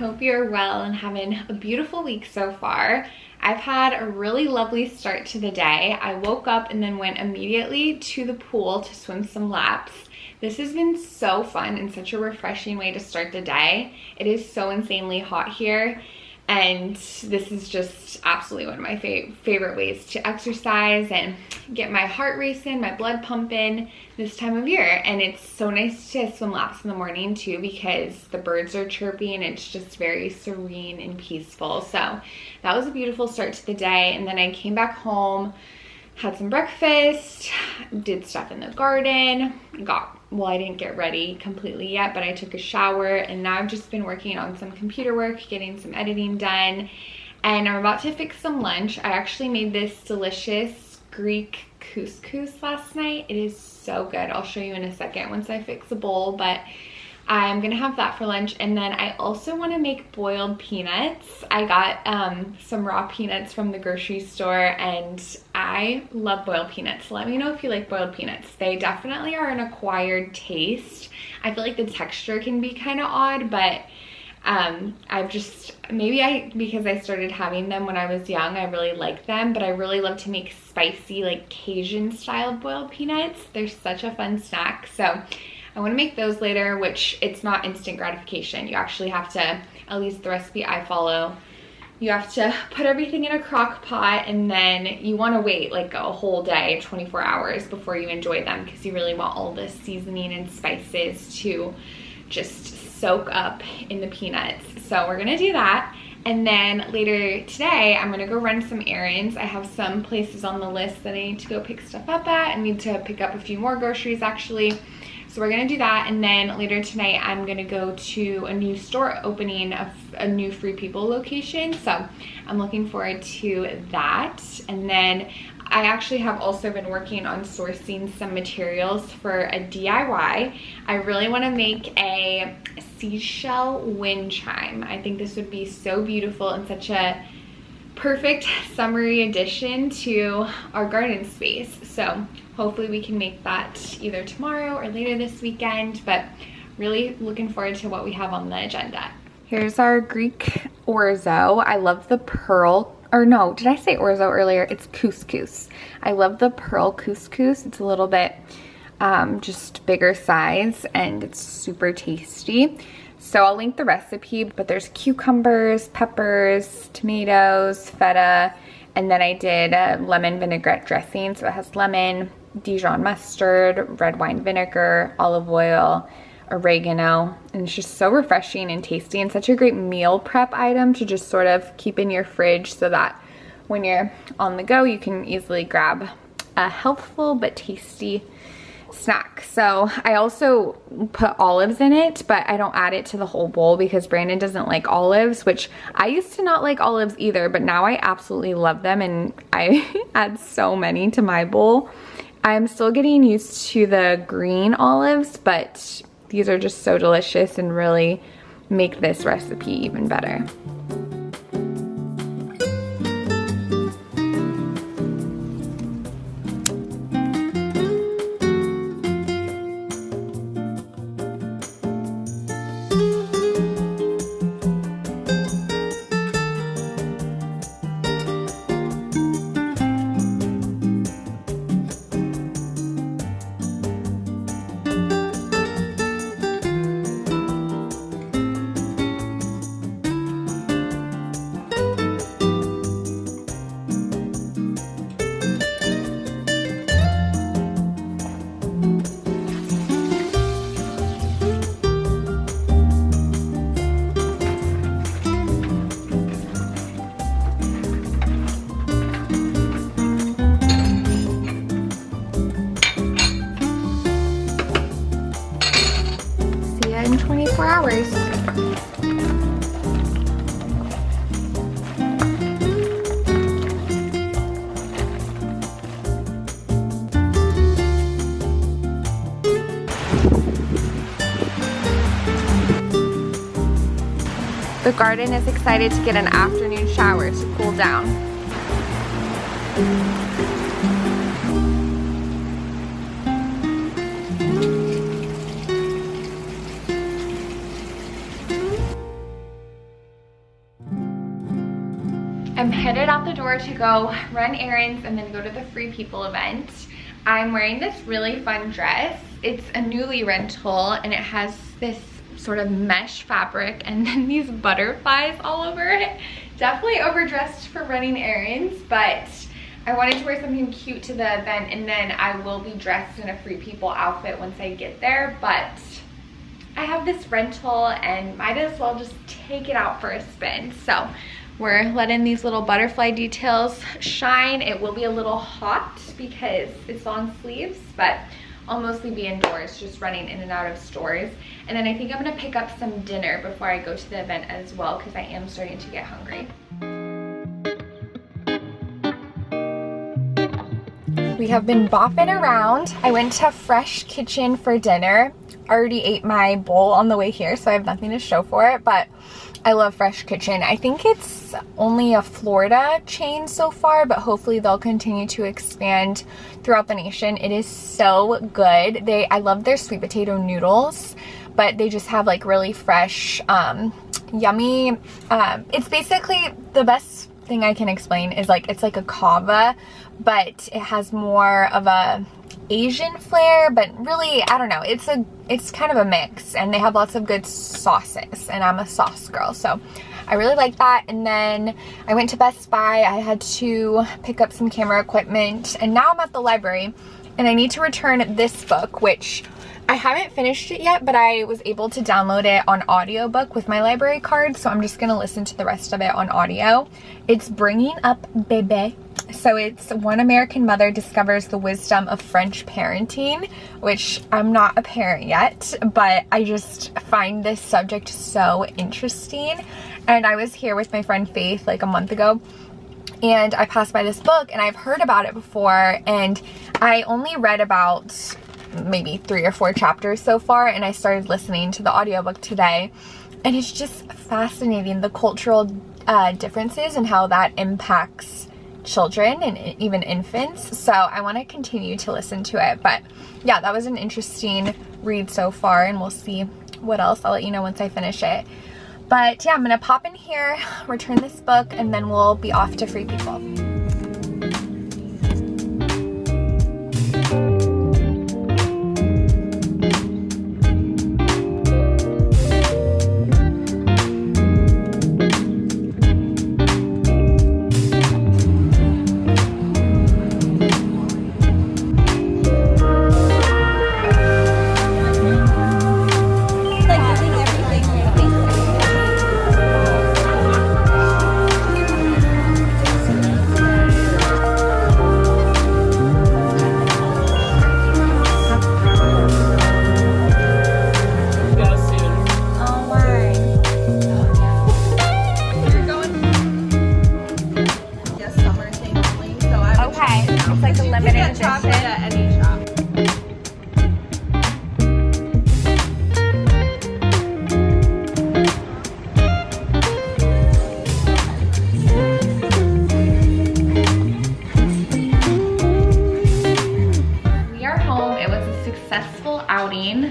hope you're well and having a beautiful week so far. I've had a really lovely start to the day. I woke up and then went immediately to the pool to swim some laps. This has been so fun and such a refreshing way to start the day. It is so insanely hot here, and this is just absolutely one of my favorite ways to exercise and get my heart racing, my blood pumping this time of year. And it's so nice to swim laps in the morning too, because the birds are chirping. It's just very serene and peaceful. So that was a beautiful start to the day. And then I came back home, had some breakfast, did stuff in the garden, I didn't get ready completely yet, but I took a shower, and now I've just been working on some computer work, getting some editing done, and I'm about to fix some lunch. I actually made this delicious Greek couscous last night. It is so good. I'll show you in a second once I fix the bowl, but I'm gonna have that for lunch. And then I also want to make boiled peanuts. I got some raw peanuts from the grocery store, and I love boiled peanuts. Let me know if you like boiled peanuts. They definitely are an acquired taste. I feel like the texture can be kind of odd, but because I started having them when I was young, I really like them, but I really love to make spicy, like Cajun style boiled peanuts. They're such a fun snack. So I want to make those later, which it's not instant gratification. You actually have to, at least the recipe I follow, you have to put everything in a crock pot, and then you want to wait like a whole day, 24 hours before you enjoy them, because you really want all the seasoning and spices to just soak up in the peanuts. So we're gonna do that. And then later today, I'm gonna go run some errands. I have some places on the list that I need to go pick stuff up at. I need to pick up a few more groceries actually. So we're gonna do that, and then later tonight I'm gonna go to a new store opening, a new Free People location. So I'm looking forward to that. And then I actually have also been working on sourcing some materials for a DIY. I really want to make a seashell wind chime. I think this would be so beautiful and such a perfect summery addition to our garden space. So hopefully we can make that either tomorrow or later this weekend, but really looking forward to what we have on the agenda. Here's our Greek orzo. I love the pearl, or no, did I say orzo earlier? It's couscous. I love the pearl couscous. It's a little bit just bigger size, and it's super tasty. So I'll link the recipe, but there's cucumbers, peppers, tomatoes, feta, and then I did a lemon vinaigrette dressing. So it has lemon, Dijon mustard, red wine vinegar, olive oil, oregano, and it's just so refreshing and tasty, and such a great meal prep item to just sort of keep in your fridge so that when you're on the go, you can easily grab a healthful but tasty snack. So I also put olives in it, but I don't add it to the whole bowl because Brandon doesn't like olives, which I used to not like olives either, but now I absolutely love them, and I add so many to my bowl. I'm still getting used to the green olives, but these are just so delicious and really make this recipe even better. In 24 hours. The garden is excited to get an afternoon shower to cool down. door to go run errands and then go to the Free People event. I'm wearing this really fun dress. It's a Nuuly rental and it has this sort of mesh fabric and then these butterflies all over it. Definitely overdressed for running errands, but I wanted to wear something cute to the event, and then I will be dressed in a Free People outfit once I get there. But I have this rental and might as well just take it out for a spin. So we're letting these little butterfly details shine. It will be a little hot because it's long sleeves, but I'll mostly be indoors, just running in and out of stores. And then I think I'm gonna pick up some dinner before I go to the event as well, because I am starting to get hungry. We have been bopping around. I went to Fresh Kitchen for dinner. Already ate my bowl on the way here, so I have nothing to show for it, but I love Fresh Kitchen. I think it's only a Florida chain so far, but hopefully they'll continue to expand throughout the nation. It is so good. I love their sweet potato noodles, but they just have like really fresh, yummy. It's basically, the best thing I can explain is like, it's like a kava, but it has more of a Asian flair, but really, I don't know, it's kind of a mix, and they have lots of good sauces, and I'm a sauce girl, so I really like that. And then I went to Best Buy. I had to pick up some camera equipment, and now I'm at the library and I need to return this book, which I haven't finished it yet, but I was able to download it on audiobook with my library card, so I'm just gonna listen to the rest of it on audio. It's Bringing Up Bebe. So it's One American Mother Discovers the Wisdom of French Parenting, which I'm not a parent yet, but I just find this subject so interesting. And I was here with my friend Faith like a month ago, and I passed by this book and I've heard about it before, and I only read about maybe 3 or 4 chapters so far, and I started listening to the audiobook today, and it's just fascinating, the cultural differences and how that impacts children and even infants. So I want to continue to listen to it. But yeah, that was an interesting read so far, and we'll see what else. I'll let you know once I finish it. But yeah, I'm gonna pop in here, return this book, and then we'll be off to Free People.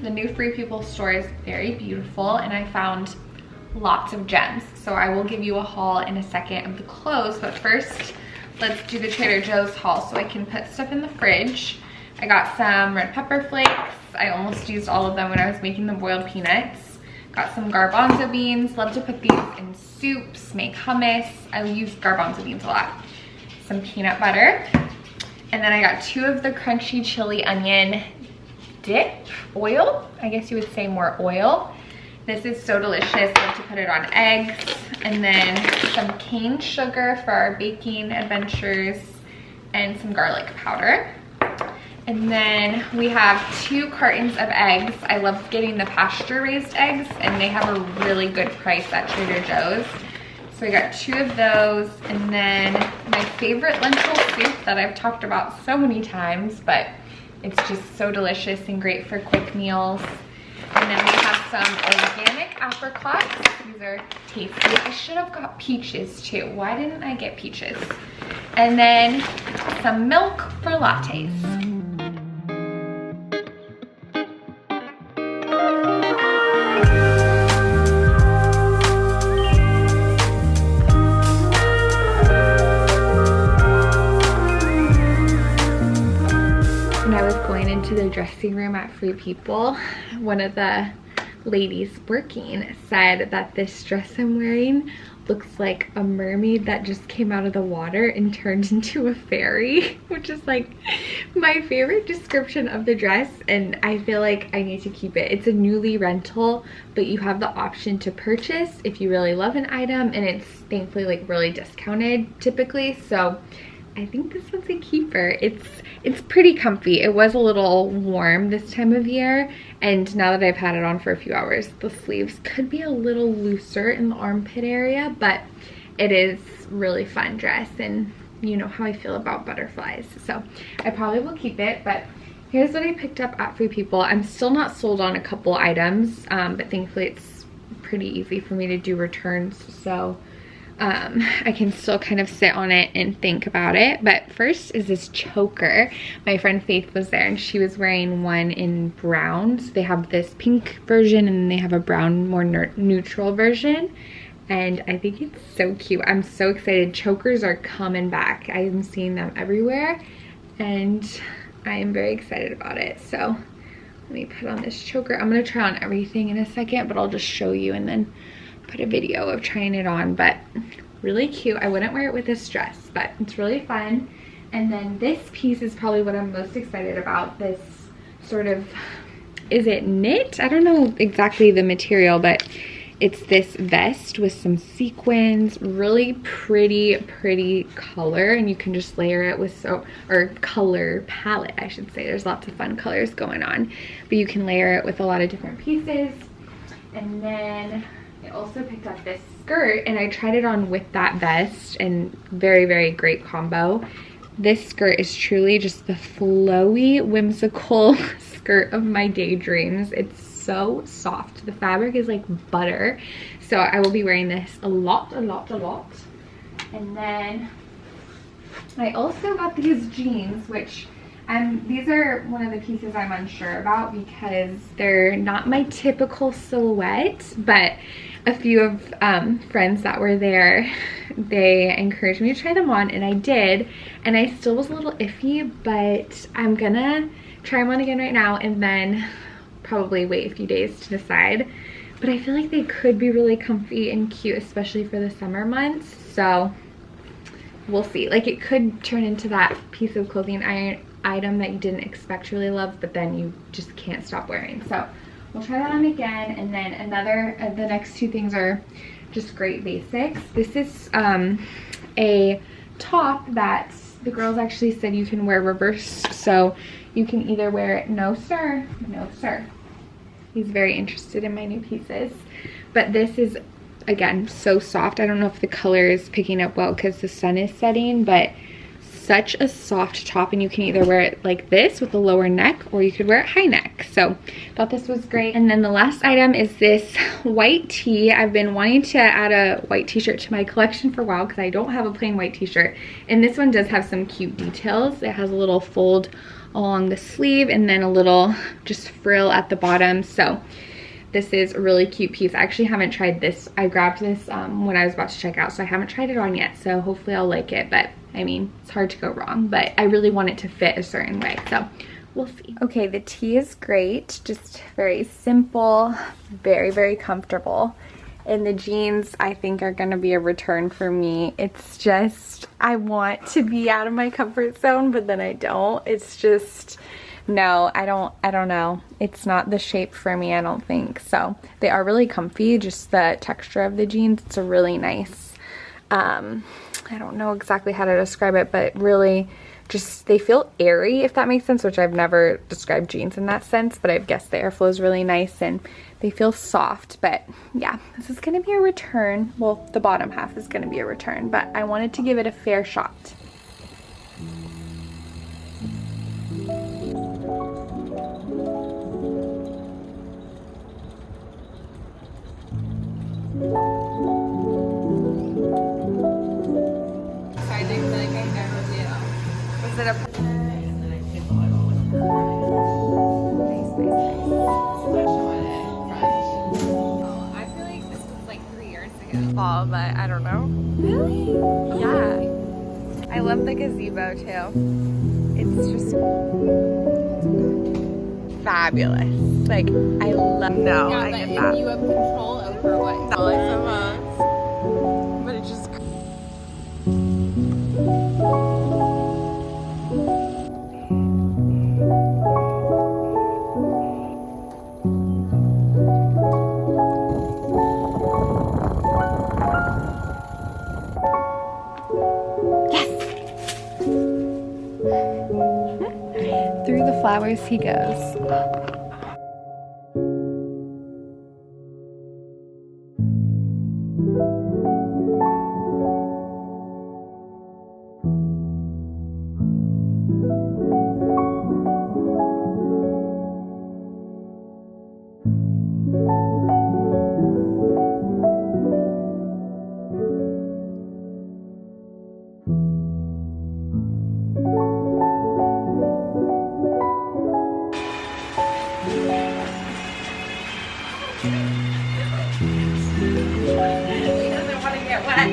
The new Free People store is very beautiful, and I found lots of gems. So I will give you a haul in a second of the clothes, but first let's do the Trader Joe's haul so I can put stuff in the fridge. I got some red pepper flakes. I almost used all of them when I was making the boiled peanuts. Got some garbanzo beans. Love to put these in soups, make hummus. I use garbanzo beans a lot. Some peanut butter. And then I got 2 of the crunchy chili onion dip oil. I guess you would say more oil. This is so delicious. Love to put it on eggs. And then some cane sugar for our baking adventures, and some garlic powder. And then we have 2 cartons of eggs. I love getting the pasture raised eggs, and they have a really good price at Trader Joe's. So I got 2 of those, and then my favorite lentil soup that I've talked about so many times, but it's just so delicious and great for quick meals. And then we have some organic apricots. These are tasty. I should have got peaches too. Why didn't I get peaches? And then some milk for lattes. to the dressing room at Free People, one of the ladies working said that this dress I'm wearing looks like a mermaid that just came out of the water and turned into a fairy, which is like my favorite description of the dress, and I feel like I need to keep it. It's a newly rental, but you have the option to purchase if you really love an item, and it's thankfully like really discounted typically, so I think this one's a keeper. It's pretty comfy. It was a little warm this time of year, and now that I've had it on for a few hours, the sleeves could be a little looser in the armpit area, but it is really fun dress, and you know how I feel about butterflies, so I probably will keep it. But here's what I picked up at Free People. I'm still not sold on a couple items, but thankfully it's pretty easy for me to do returns, so I can still kind of sit on it and think about it. But first is this choker. My friend Faith was there and she was wearing one in brown. So they have this pink version and then they have a brown, more neutral version. And I think it's so cute. I'm so excited. Chokers are coming back. I am seeing them everywhere and I am very excited about it. So let me put on this choker. I'm gonna try on everything in a second, but I'll just show you and then put a video of trying it on. But really cute. I wouldn't wear it with this dress, but it's really fun. And then this piece is probably what I'm most excited about. This sort of, is it knit? I don't know exactly the material, but it's this vest with some sequins, really pretty color, and you can just layer it with or color palette, I should say. There's lots of fun colors going on, but you can layer it with a lot of different pieces. And then I also picked up this skirt and I tried it on with that vest, and very great combo. This skirt is truly just the flowy, whimsical skirt of my daydreams. It's so soft. The fabric is like butter. So I will be wearing this a lot. And then I also got these jeans, which these are one of the pieces I'm unsure about because they're not my typical silhouette, but a few of friends that were there, they encouraged me to try them on, and I did, and I still was a little iffy, but I'm gonna try them on again right now and then probably wait a few days to decide. But I feel like they could be really comfy and cute, especially for the summer months, so we'll see. Like, it could turn into that piece of clothing item that you didn't expect to really love, but then you just can't stop wearing. So we'll try that on again. And then the next two things are just great basics. This is a top that the girls actually said you can wear reversed, so you can either wear it, no sir. He's very interested in my new pieces. But this is, again, so soft. I don't know if the color is picking up well because the sun is setting, but such a soft top, and you can either wear it like this with a lower neck or you could wear it high neck. So thought this was great. And then the last item is this white tee. I've been wanting to add a white t-shirt to my collection for a while because I don't have a plain white t-shirt, and this one does have some cute details. It has a little fold along the sleeve and then a little just frill at the bottom. So this is a really cute piece. I actually haven't tried this. I grabbed this when I was about to check out, so I haven't tried it on yet, so hopefully I'll like it. But I mean, it's hard to go wrong, but I really want it to fit a certain way, so we'll see. Okay, the tee is great, just very simple, very comfortable. And the jeans, I think, are gonna be a return for me. It's just, I want to be out of my comfort zone, but then I don't. It's just, no, I don't know. It's not the shape for me, I don't think. So they are really comfy, just the texture of the jeans. It's a really nice, I don't know exactly how to describe it, but really just, they feel airy, if that makes sense, which I've never described jeans in that sense, but I guess the airflow is really nice and they feel soft. But yeah, this is gonna be a return. Well, the bottom half is gonna be a return, but I wanted to give it a fair shot. it a... I feel like this was like 3 years ago. Fall, but I don't know. Really? Yeah. I love the gazebo too. It's just... fabulous. Like, I love. No, yeah, I but get if that. you have control over what I suppose. But it just. Through the flowers he goes. He doesn't want to get wet.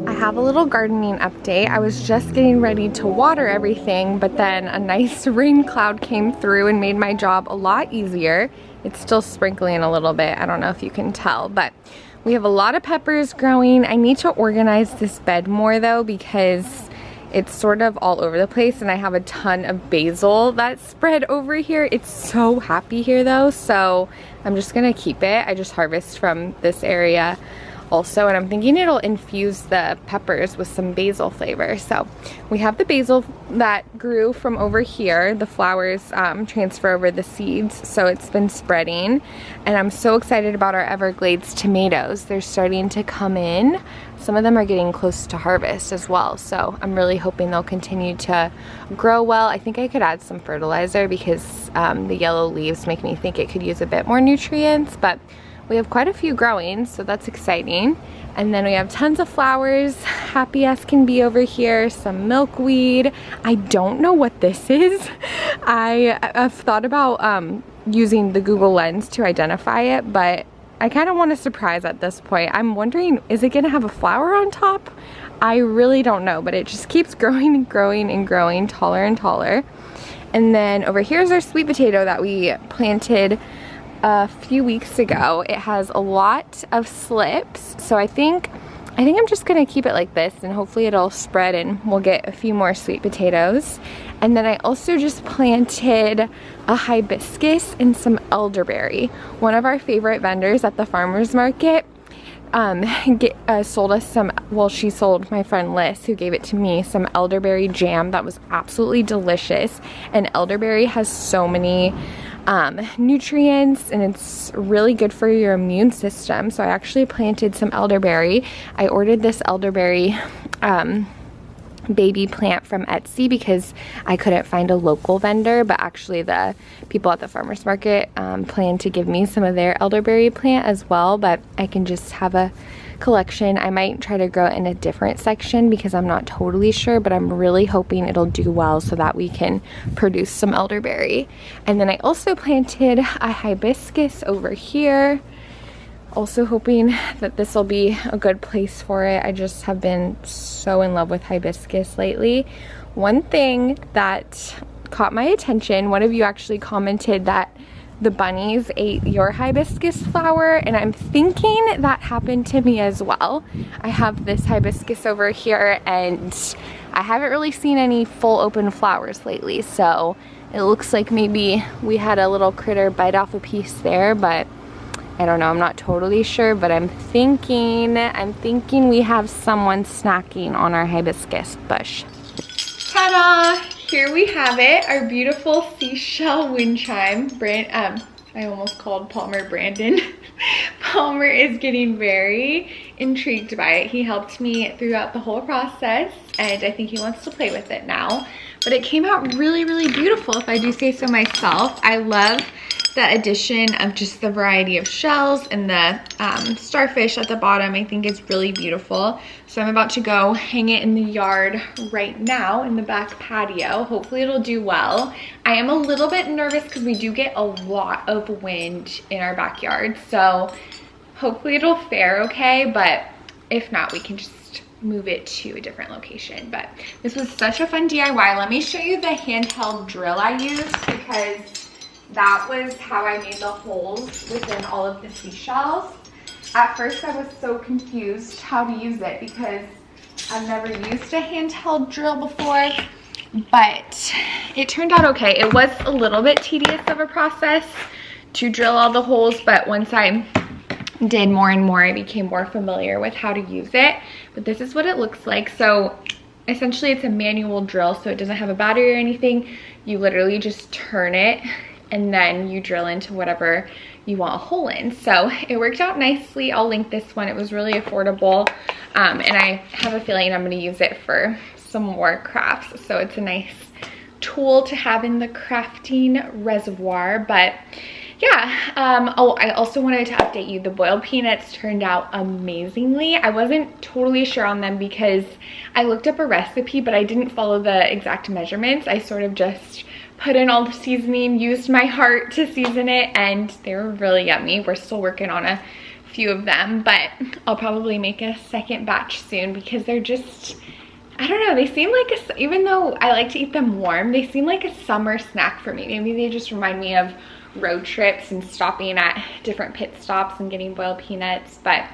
I have a little gardening update. I was just getting ready to water everything, but then a nice rain cloud came through and made my job a lot easier. It's still sprinkling a little bit. I don't know if you can tell, but we have a lot of peppers growing. I need to organize this bed more though, because it's sort of all over the place, and I have a ton of basil that's spread over here. It's so happy here though, so I'm just gonna keep it. I just harvest from this area also, and I'm thinking it'll infuse the peppers with some basil flavor. So we have the basil that grew from over here. The flowers transfer over the seeds, so it's been spreading, and I'm so excited about our Everglades tomatoes. They're starting to come in. Some of them are getting close to harvest as well, so I'm really hoping they'll continue to grow well. I think I could add some fertilizer because the yellow leaves make me think it could use a bit more nutrients, but we have quite a few growing, so that's exciting. And then we have tons of flowers, happy as can be over here, some milkweed. I don't know what this is. I've thought about using the Google Lens to identify it, but I kind of want a surprise at this point. I'm wondering, is it gonna have a flower on top? I really don't know, but it just keeps growing and growing and growing, taller and taller. And then over here's our sweet potato that we planted a few weeks ago. It has a lot of slips, so I think I'm just gonna keep it like this, and hopefully it'll spread and we'll get a few more sweet potatoes. And then I also just planted a hibiscus and some elderberry. One of our favorite vendors at the farmer's market sold us some, well, she sold my friend Liz, who gave it to me, some elderberry jam that was absolutely delicious. And elderberry has so many nutrients, and it's really good for your immune system. So I actually planted some elderberry. I ordered this elderberry baby plant from Etsy because I couldn't find a local vendor, but actually the people at the farmer's market plan to give me some of their elderberry plant as well, but I can just have a collection. I might try to grow it in a different section because I'm not totally sure, but I'm really hoping it'll do well so that we can produce some elderberry. And then I also planted a hibiscus over here, also hoping that this will be a good place for it. I just have been so in love with hibiscus lately. One thing that caught my attention, one of you actually commented that the bunnies ate your hibiscus flower, and I'm thinking that happened to me as well. I have this hibiscus over here, and I haven't really seen any full open flowers lately, so it looks like maybe we had a little critter bite off a piece there, but I don't know, I'm not totally sure, but I'm thinking we have someone snacking on our hibiscus bush. Ta-da! Here we have it, our beautiful Seashell wind chime. I almost called Palmer Brandon. Palmer is getting very intrigued by it. He helped me throughout the whole process, and I think he wants to play with it now. But it came out really, really beautiful, if I do say so myself. I love the addition of just the variety of shells and the starfish at the bottom. I think it's really beautiful. So I'm about to go hang it in the yard right now in the back patio. Hopefully it'll do well. I am a little bit nervous because we do get a lot of wind in our backyard. So hopefully it'll fare okay, but if not, we can just move it to a different location. But this was such a fun DIY. Let me show you the handheld drill I used, because that was how I made the holes within all of the seashells. At first I was so confused how to use it because I've never used a handheld drill before, but it turned out okay. It was a little bit tedious of a process to drill all the holes, but once I did more and more, I became more familiar with how to use it. But this is what it looks like. So essentially it's a manual drill, so it doesn't have a battery or anything. You literally just turn it and then you drill into whatever you want a hole in. So it worked out nicely. I'll link this one. It was really affordable, and I have a feeling I'm going to use it for some more crafts. So it's a nice tool to have in the crafting reservoir. But yeah, oh, I also wanted to update you. The boiled peanuts turned out amazingly. I wasn't totally sure on them because I looked up a recipe, but I didn't follow the exact measurements. I sort of just put in all the seasoning, used my heart to season it, and they were really yummy. We're still working on a few of them, but I'll probably make a second batch soon because they're just, I don't know, they seem like even though I like to eat them warm, they seem like a summer snack for me. Maybe they just remind me of road trips and stopping at different pit stops and getting boiled peanuts. But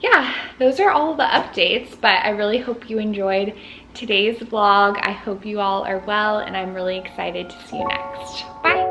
yeah, those are all the updates, but I really hope you enjoyed today's vlog. I hope you all are well, and I'm really excited to see you next. Bye.